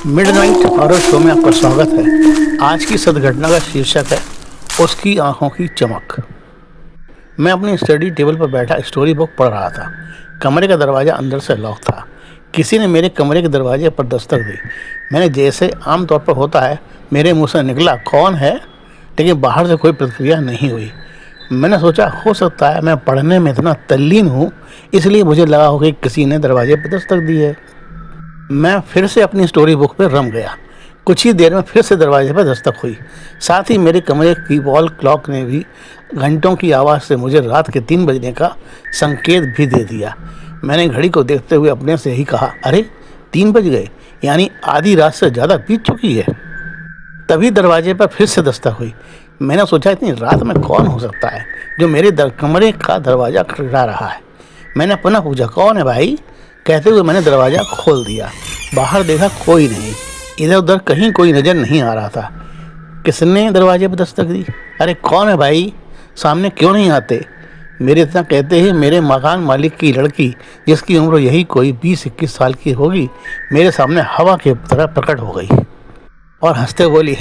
Midnight horror show में आपका स्वागत है। आज की सदघटना का शीर्षक है उसकी आंखों की चमक। मैं अपनी स्टडी टेबल पर बैठा स्टोरी बुक पढ़ रहा था। कमरे का दरवाज़ा अंदर से लॉक था। किसी ने मेरे कमरे के दरवाजे पर दस्तक दी। मैंने जैसे आमतौर पर होता है मेरे मुंह से निकला कौन है, लेकिन बाहर से कोई प्रतिक्रिया नहीं हुई। मैंने सोचा हो सकता है मैं पढ़ने में इतना तल्लीन हूँ इसलिए मुझे लगा हो कि किसी ने दरवाजे पर दस्तक दी है। मैं फिर से अपनी स्टोरी बुक पर रम गया। कुछ ही देर में फिर से दरवाजे पर दस्तक हुई। साथ ही मेरे कमरे की वॉल क्लॉक ने भी घंटों की आवाज़ से मुझे रात के 3 बजने का संकेत भी दे दिया। मैंने घड़ी को देखते हुए अपने से ही कहा, अरे 3 बज गए, यानी आधी रात से ज़्यादा बीत चुकी है। तभी दरवाजे पर फिर से दस्तक हुई। मैंने सोचा इतनी रात में कौन हो सकता है जो मेरे कमरे का दरवाज़ा खटखटा रहा है। मैंने पुनः पूछा, कौन है भाई? कहते हुए मैंने दरवाज़ा खोल दिया। बाहर देखा कोई नहीं, इधर उधर कहीं कोई नज़र नहीं आ रहा था। किसने दरवाजे पर दस्तक दी? अरे कौन है भाई, सामने क्यों नहीं आते? मेरे इतना कहते ही मेरे मकान मालिक की लड़की, जिसकी उम्र यही कोई 20-21 साल की होगी, मेरे सामने हवा की तरह प्रकट हो गई और हंसते बोली,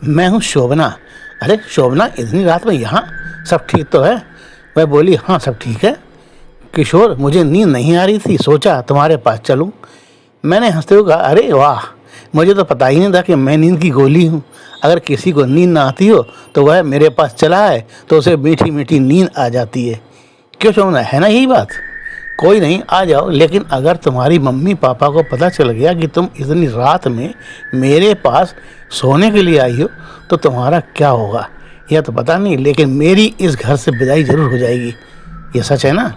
मैं हूँ शोभना। अरे शोभना, इतनी रात में यहाँ? सब ठीक तो है? मैं बोली, हाँ सब ठीक है किशोर, मुझे नींद नहीं आ रही थी, सोचा तुम्हारे पास चलूं। मैंने हंसते हुए कहा, अरे वाह, मुझे तो पता ही नहीं था कि मैं नींद की गोली हूँ। अगर किसी को नींद ना आती हो तो वह मेरे पास चला है तो उसे मीठी मीठी नींद आ जाती है। क्यों शोभना, है ना यही बात? कोई नहीं, आ जाओ, लेकिन अगर तुम्हारी मम्मी पापा को पता चल गया कि तुम इतनी रात में मेरे पास सोने के लिए आई हो तो तुम्हारा क्या होगा यह तो पता नहीं, लेकिन मेरी इस घर से विदाई जरूर हो जाएगी। ये सच है ना?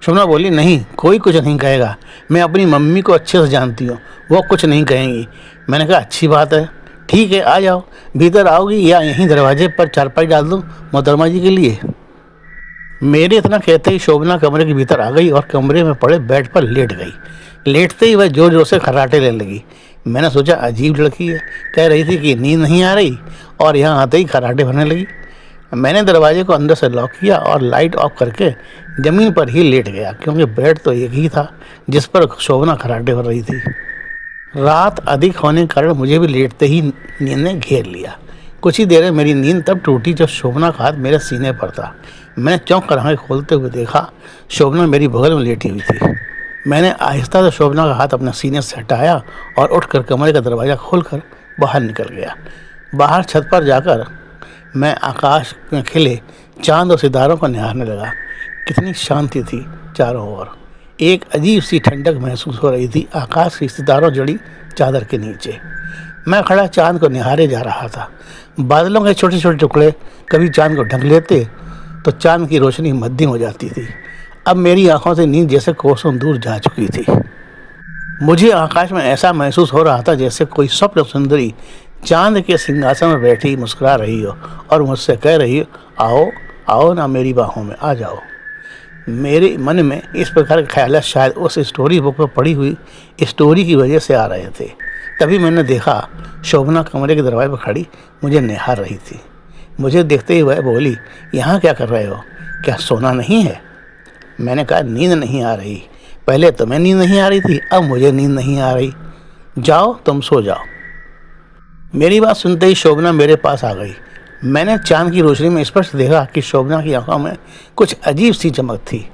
शोभना बोली, नहीं, कोई कुछ नहीं कहेगा। मैं अपनी मम्मी को अच्छे से जानती हूँ, वो कुछ नहीं कहेंगी। मैंने कहा, अच्छी बात है, ठीक है, आ जाओ। भीतर आओगी या यहीं दरवाजे पर चारपाई डाल दूँ मोहतरमा जी के लिए? मेरे इतना कहते ही शोभना कमरे के भीतर आ गई और कमरे में पड़े बेड पर लेट गई। लेटते ही वह जोर जोर से खर्राटे लेने लगी। मैंने सोचा अजीब लड़की है, कह रही थी कि नींद नहीं आ रही और यहाँ आते ही खर्राटे भरने लगी। मैंने दरवाजे को अंदर से लॉक किया और लाइट ऑफ करके ज़मीन पर ही लेट गया, क्योंकि बेड तो एक ही था जिस पर शोभना खर्राटे भर रही थी। रात अधिक होने के कारण मुझे भी लेटते ही नींद ने घेर लिया। कुछ ही देर में मेरी नींद तब टूटी जब शोभना का हाथ मेरे सीने पर था। मैंने चौंक कर आँखें खोलते हुए देखा, शोभना मेरी बगल में लेटी हुई थी। मैंने आहिस्ता से शोभना का हाथ अपने सीने से हटाया और उठकर कमरे का दरवाज़ा खोलकर बाहर निकल गया। बाहर छत पर जाकर मैं आकाश में खिले चांद और सितारों को निहारने लगा। कितनी शांति थी चारों ओर। एक अजीब सी ठंडक महसूस हो रही थी आकाश की सितारों जड़ी चादर के नीचे। मैं खड़ा चांद को निहारे जा रहा था। बादलों के छोटे छोटे टुकड़े कभी चांद को ढक लेते तो चांद की रोशनी मध्यम हो जाती थी। अब मेरी आंखों से नींद जैसे कोसों दूर जा चुकी थी। मुझे आकाश में ऐसा महसूस हो रहा था जैसे कोई स्वप्न सुंदरी चांद के सिंहासन में बैठी मुस्कुरा रही हो और मुझसे कह रही हो, आओ आओ ना मेरी बाहों में, आ जाओ। मेरे मन में इस प्रकार के ख्याल शायद उस स्टोरी बुक में पढ़ी हुई स्टोरी की वजह से आ रहे थे। तभी मैंने देखा शोभना कमरे के दरवाजे पर खड़ी मुझे निहार रही थी। मुझे देखते ही वह बोली, यहाँ क्या कर रहे हो? क्या सोना नहीं है? मैंने कहा, नींद नहीं आ रही। पहले तुम्हें नींद नहीं आ रही थी, अब मुझे नींद नहीं आ रही। जाओ तुम सो जाओ। मेरी बात सुनते ही शोभना मेरे पास आ गई। मैंने चांद की रोशनी में स्पष्ट देखा कि शोभना की आंखों में कुछ अजीब सी चमक थी।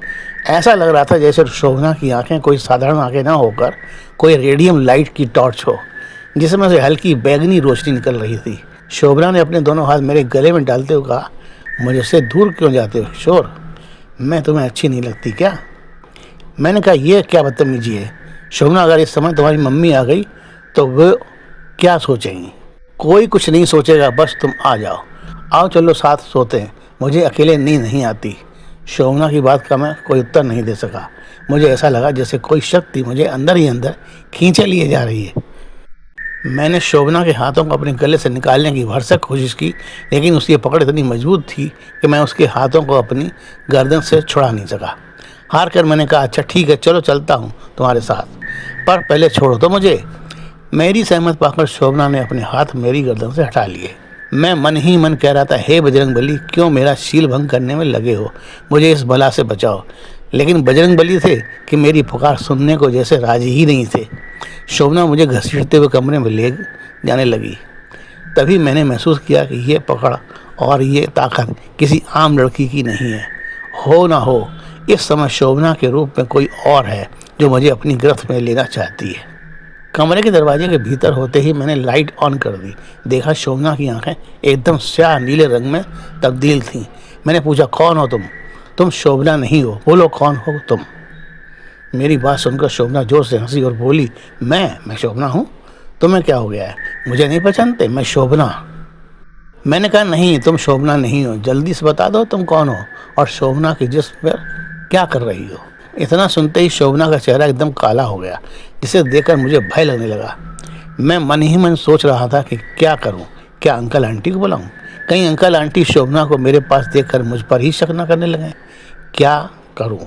ऐसा लग रहा था जैसे शोभना की आंखें कोई साधारण आंखें न होकर कोई रेडियम लाइट की टॉर्च हो, जिसमें से हल्की बैगनी रोशनी निकल रही थी। शोभना ने अपने दोनों हाथ मेरे गले में डालते हुए कहा, मुझसे दूर क्यों जाते हो किशोर? मैं तुम्हें अच्छी नहीं लगती क्या? मैंने कहा, यह क्या बदतमीजी है शोभना, अगर इस समय तुम्हारी मम्मी आ गई तो वो क्या सोचेंगी? कोई कुछ नहीं सोचेगा, बस तुम आ जाओ। आओ चलो साथ सोते हैं, मुझे अकेले नींद नहीं आती। शोभना की बात का मैं कोई उत्तर नहीं दे सका। मुझे ऐसा लगा जैसे कोई शक्ति मुझे अंदर ही अंदर खींचे लिए जा रही है। मैंने शोभना के हाथों को अपने गले से निकालने की भरसक कोशिश की, लेकिन उसकी पकड़ इतनी मजबूत थी कि मैं उसके हाथों को अपनी गर्दन से छुड़ा नहीं सका। हार कर मैंने कहा, अच्छा ठीक है, चलो चलता हूँ तुम्हारे साथ, पर पहले छोड़ो तो मुझे। मेरी सहमत पाकर शोभना ने अपने हाथ मेरी गर्दन से हटा लिए। मैं मन ही मन कह रहा था, हे बजरंगबली, क्यों मेरा शील भंग करने में लगे हो? मुझे इस बला से बचाओ। लेकिन बजरंगबली थे कि मेरी पुकार सुनने को जैसे राजी ही नहीं थे। शोभना मुझे घसीटते हुए कमरे में ले जाने लगी। तभी मैंने महसूस किया कि ये पकड़ और ये ताकत किसी आम लड़की की नहीं है। हो ना हो, इस समय शोभना के रूप में कोई और है जो मुझे अपनी गिरफ्त में लेना चाहती है। कमरे के दरवाजे के भीतर होते ही मैंने लाइट ऑन कर दी। देखा शोभना की आंखें एकदम स्याह नीले रंग में तब्दील थीं। मैंने पूछा, कौन हो तुम? तुम शोभना नहीं हो, बोलो कौन हो तुम? मेरी बात सुनकर शोभना जोर से हंसी और बोली, मैं शोभना हूँ। तुम्हें क्या हो गया है? मुझे नहीं पहचानते? मैं शोभना। मैंने कहा, नहीं, तुम शोभना नहीं हो, जल्दी से बता दो तुम कौन हो और शोभना के जिस्म पर क्या कर रही हो। इतना सुनते ही शोभना का चेहरा एकदम काला हो गया, जिसे देखकर मुझे भय लगने लगा। मैं मन ही मन सोच रहा था कि क्या करूं, क्या अंकल आंटी को बुलाऊं? कहीं अंकल आंटी शोभना को मेरे पास देखकर मुझ पर ही शक न करने लगे। क्या करूं?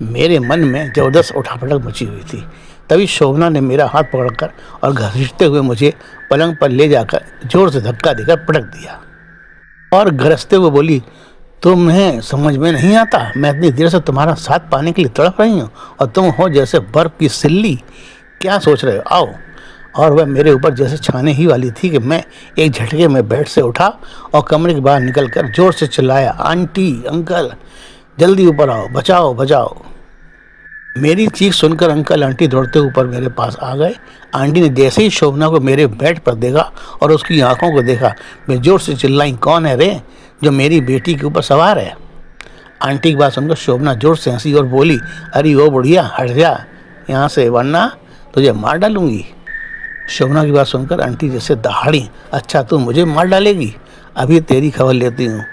मेरे मन में ज़बरदस्त उठापटक मची हुई थी। तभी शोभना ने मेरा हाथ पकड़कर और घसीटते हुए मुझे पलंग पर ले जाकर जोर से धक्का देकर पटक दिया और गरजते हुए बोली, तुम्हें समझ में नहीं आता? मैं इतनी देर से तुम्हारा साथ पाने के लिए तड़प रही हूँ और तुम हो जैसे बर्फ की सिल्ली। क्या सोच रहे हो? आओ। और वह मेरे ऊपर जैसे छाने ही वाली थी कि मैं एक झटके में बेड से उठा और कमरे के बाहर निकलकर जोर से चिल्लाया, आंटी, अंकल, जल्दी ऊपर आओ, बचाओ बचाओ। मेरी चीख सुनकर अंकल आंटी दौड़ते ऊपर मेरे पास आ गए। आंटी ने जैसे ही शोभना को मेरे बेड पर देखा और उसकी आंखों को देखा, मैं जोर से चिल्लाई, कौन है रे जो मेरी बेटी के ऊपर सवार है? आंटी की बात सुनकर शोभना जोर से हंसी और बोली, अरे ओ बुढ़िया, हट जा यहाँ से वरना तुझे मार डालूंगी। शोभना की बात सुनकर आंटी जैसे दहाड़ी, अच्छा तू मुझे मार डालेगी? अभी तेरी खबर लेती हूँ।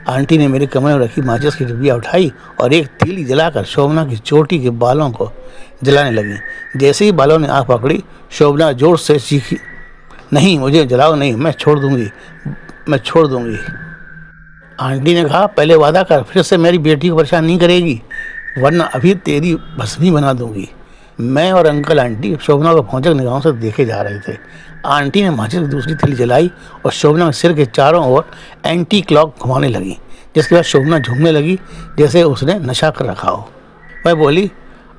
आंटी ने मेरे कमरे में रखी माचिस की डिब्बियाँ उठाई और एक तीली जलाकर शोभना की चोटी के बालों को जलाने लगी। जैसे ही बालों ने आँख पकड़ी, शोभना जोर से चीखी, नहीं मुझे जलाओ नहीं, मैं छोड़ दूंगी। आंटी ने कहा, पहले वादा कर, फिर से मेरी बेटी को परेशान नहीं करेगी, वरना अभी तेरी भस्मी बना दूंगी। मैं और अंकल आंटी शोभना को भौंचक निगाहों से देखे जा रहे थे। आंटी ने माचिस की दूसरी थैली जलाई और शोभना के सिर के चारों ओर एंटी क्लॉक घुमाने लगी, जिसके बाद शोभना झूमने लगी जैसे उसने नशा कर रखा हो। मैं बोली,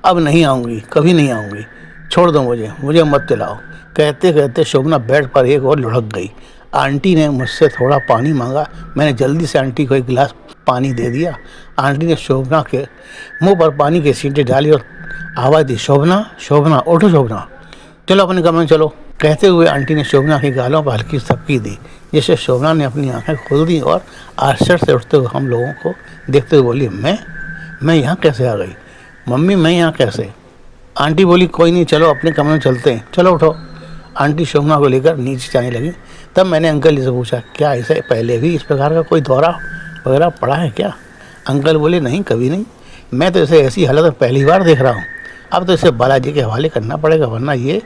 अब नहीं आऊँगी, कभी नहीं आऊँगी, छोड़ दो मुझे मत दिलाओ। कहते कहते शोभना बेड पर एक और लुढ़क गई। आंटी ने मुझसे थोड़ा पानी मांगा। मैंने जल्दी से आंटी को एक गिलास पानी दे दिया। आंटी ने शोभना के मुंह पर पानी के छींटे डाली और आवाज़ दी, शोभना, शोभना, उठो शोभना, चलो अपने कमरे में चलो। कहते हुए आंटी ने शोभना के गालों पर हल्की थपकी दी, जिससे शोभना ने अपनी आंखें खोल दी और आश्चर्य से उठते हुए हम लोगों को देखते हुए बोली, मैं यहाँ कैसे आ गई? मम्मी, मैं यहाँ कैसे? आंटी बोली, कोई नहीं, चलो अपने कमरे में चलते हैं, चलो उठो। आंटी शोभना को लेकर नीचे जाने लगी। तब मैंने अंकल जी से पूछा, क्या इसे पहले भी इस प्रकार का कोई दौरा वगैरह पड़ा है क्या? अंकल बोले, नहीं, कभी नहीं, मैं तो इसे ऐसी हालत में पहली बार देख रहा हूँ। अब तो इसे बालाजी के हवाले करना पड़ेगा, वरना ये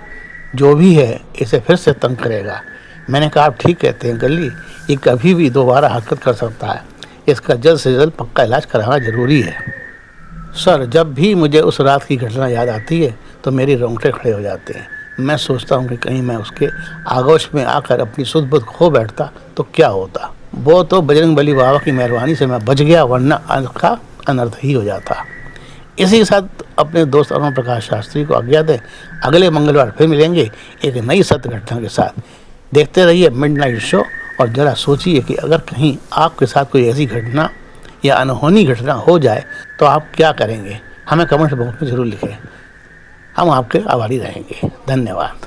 जो भी है इसे फिर से तंग करेगा। मैंने कहा, आप ठीक कहते हैं अंकल जी, ये कभी भी दोबारा हरकत कर सकता है, इसका जल्द से जल्द पक्का इलाज कराना जरूरी है। सर, जब भी मुझे उस रात की घटना याद आती है तो मेरे रोंगटे खड़े हो जाते हैं। मैं सोचता हूँ कि कहीं मैं उसके आगोश में आकर अपनी सुध बुध खो बैठता तो क्या होता। वो तो बजरंगबली बाबा की मेहरबानी से मैं बच गया, वरना का अनर्थ ही हो जाता। इसी के साथ अपने दोस्त अरुण प्रकाश शास्त्री को आज्ञा दें। अगले मंगलवार फिर मिलेंगे एक नई सत्य घटना के साथ। देखते रहिए मिडनाइट शो और ज़रा सोचिए कि अगर कहीं आपके साथ कोई ऐसी घटना या अनहोनी घटना हो जाए तो आप क्या करेंगे? हमें कमेंट बॉक्स में ज़रूर लिखें, हम आपके आभारी रहेंगे। धन्यवाद।